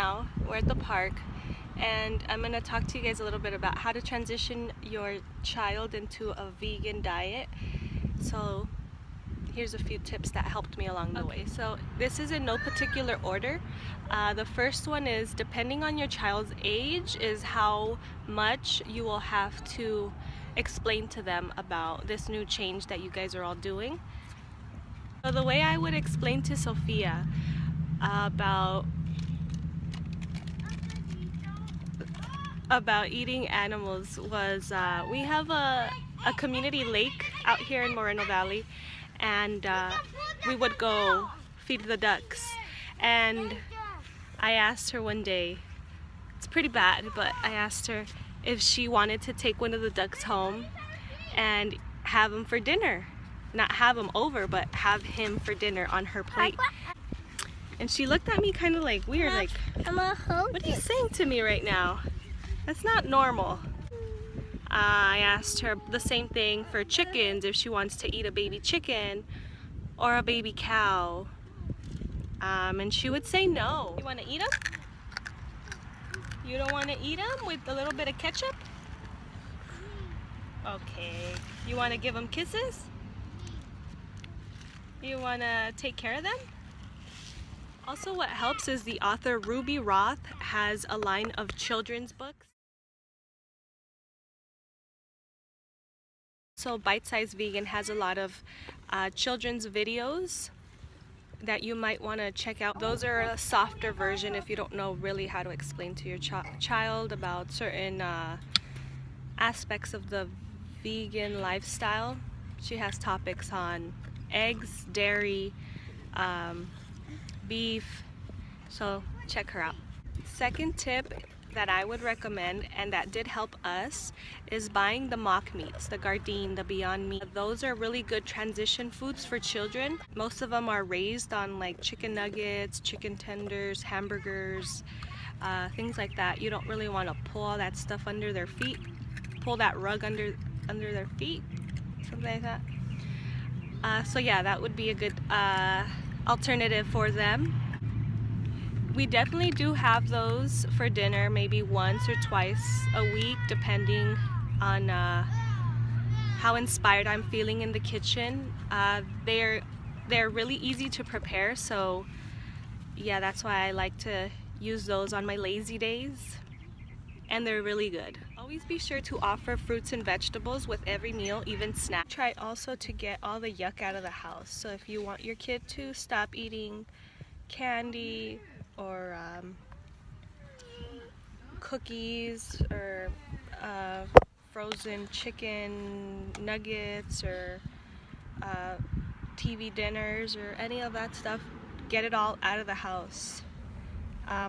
now. We're at the park, and I'm going to talk to you guys a little bit about how to transition your child into a vegan diet. So here's a few tips that helped me along the way. So this is in no particular order. The first one is, depending on your child's age, is how much you will have to explain to them about this new change that you guys are all doing. So the way I would explain to Sophia about eating animals was, we have a community lake out here in Moreno Valley, and we would go feed the ducks. And I asked her one day, it's pretty bad, but I asked her if she wanted to take one of the ducks home and have him for dinner. Not have him over, but have him for dinner on her plate. And she looked at me kind of like weird, like, what are you saying to me right now? That's not normal. I asked her the same thing for chickens, if she wants to eat a baby chicken or a baby cow. And she would say no. You want to eat them? You don't want to eat them with a little bit of ketchup? Okay. You want to give them kisses? You want to take care of them? Also, what helps is the author Ruby Roth has a line of children's books. So Bite Size Vegan has a lot of children's videos that you might want to check out. Those are a softer version if you don't know really how to explain to your child about certain aspects of the vegan lifestyle. She has topics on eggs, dairy, beef, so check her out. Second tip that I would recommend, and that did help us, is buying the mock meats, the Gardein, the Beyond Meat. Those are really good transition foods for children. Most of them are raised on like chicken nuggets, chicken tenders, hamburgers, things like that. You don't really want to pull all that stuff under their feet, pull that rug under their feet, something like that. So yeah, that would be a good alternative for them. We definitely do have those for dinner, maybe once or twice a week, depending on how inspired I'm feeling in the kitchen. They're really easy to prepare, so yeah, that's why I like to use those on my lazy days, and they're really good. Always be sure to offer fruits and vegetables with every meal, even snacks. Try also to get all the yuck out of the house. So if you want your kid to stop eating candy or cookies or frozen chicken nuggets or TV dinners or any of that stuff, get it all out of the house.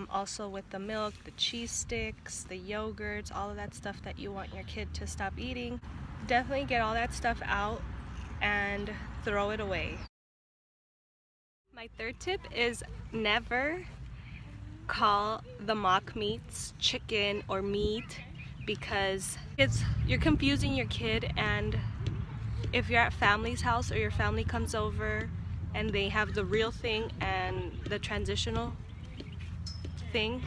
Also with the milk, the cheese sticks, the yogurts, all of that stuff that you want your kid to stop eating, definitely get all that stuff out and throw it away. My third tip is never call the mock meats chicken or meat, because you're confusing your kid. And if you're at family's house or your family comes over and they have the real thing and the transitional thing,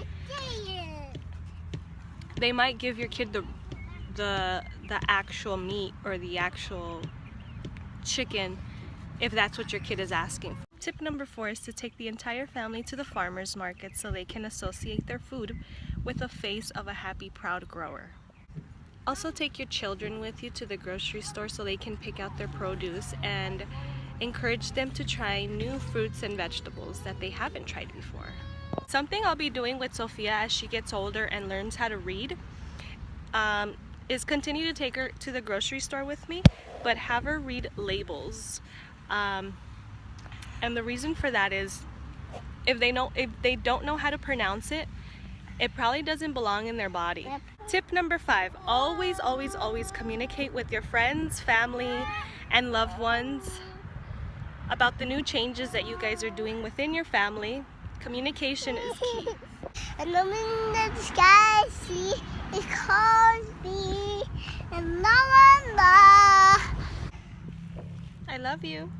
they might give your kid the actual meat or the actual chicken if that's what your kid is asking for. Tip number 4 is to take the entire family to the farmer's market so they can associate their food with the face of a happy, proud grower. Also take your children with you to the grocery store so they can pick out their produce, and encourage them to try new fruits and vegetables that they haven't tried before. Something I'll be doing with Sophia as she gets older and learns how to read is continue to take her to the grocery store with me, but have her read labels. And the reason for that is, if they don't know how to pronounce it, it probably doesn't belong in their body. Yep. Tip number 5, always communicate with your friends, family, and loved ones about the new changes that you guys are doing within your family. Communication is key. And I'm in the sky, see, it calls me, and I love you.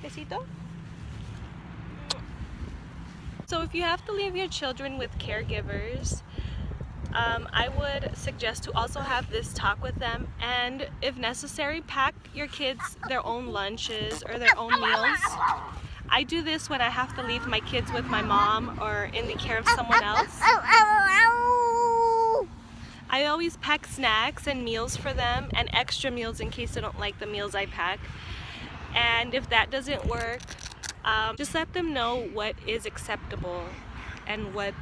Besito. So if you have to leave your children with caregivers, I would suggest to also have this talk with them, and if necessary, pack your kids their own lunches or their own meals. I do this when I have to leave my kids with my mom or in the care of someone else. I always pack snacks and meals for them and extra meals in case they don't like the meals I pack. And if that doesn't work, just let them know what is acceptable and what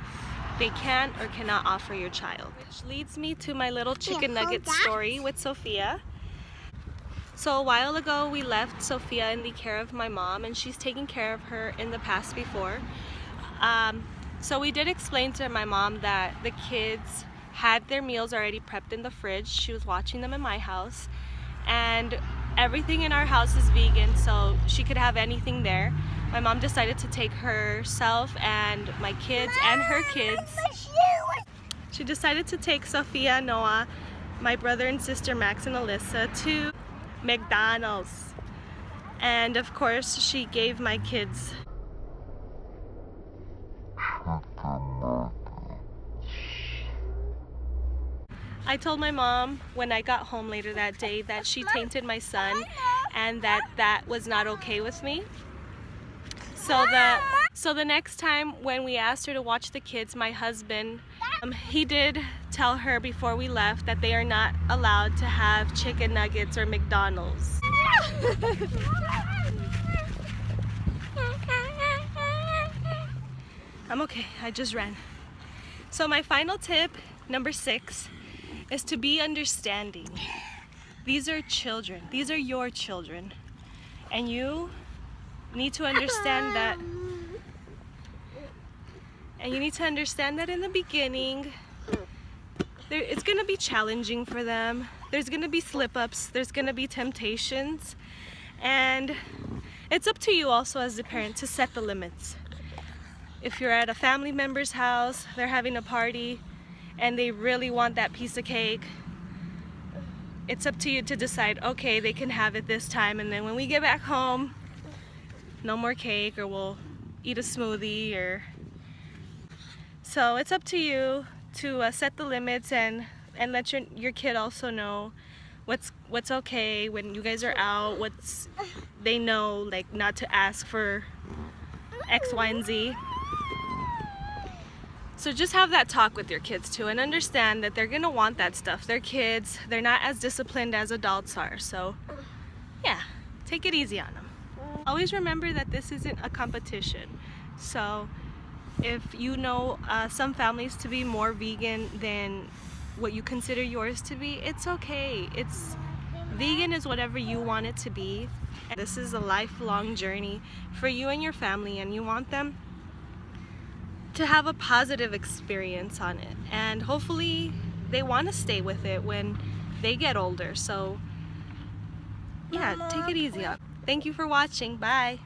they can or cannot offer your child. Which leads me to my little chicken nugget story with Sophia. So a while ago we left Sophia in the care of my mom, and she's taken care of her in the past before. So we did explain to my mom that the kids had their meals already prepped in the fridge. She was watching them in my house, and everything in our house is vegan, so she could have anything there. My mom decided to take herself and my kids and her kids. She decided to take Sophia, Noah, my brother and sister Max and Alyssa to McDonald's. And of course, she gave my kids I told my mom when I got home later that day that she tainted my son and that was not okay with me. So the next time when we asked her to watch the kids, my husband, he did tell her before we left that they are not allowed to have chicken nuggets or McDonald's. I'm okay, I just ran. So my final tip, number 6, is to be understanding. These are children. These are your children. And you need to understand that. And you need to understand that in the beginning, it's gonna be challenging for them. There's gonna be slip-ups. There's gonna be temptations. And it's up to you also as the parent to set the limits. If you're at a family member's house, they're having a party, and they really want that piece of cake, it's up to you to decide, okay, they can have it this time, and then when we get back home, no more cake, or we'll eat a smoothie, or... So it's up to you to set the limits and let your kid also know what's okay when you guys are out, they know, like, not to ask for X, Y, and Z. So just have that talk with your kids too, and understand that they're gonna want that stuff. They're kids, they're not as disciplined as adults are, so yeah, take it easy on them. Always remember that this isn't a competition. So if you know some families to be more vegan than what you consider yours to be, it's okay. Vegan is whatever you want it to be. This is a lifelong journey for you and your family, and you want them to have a positive experience on it, and hopefully they want to stay with it when they get older. So yeah, take it easy on. Thank you for watching. Bye.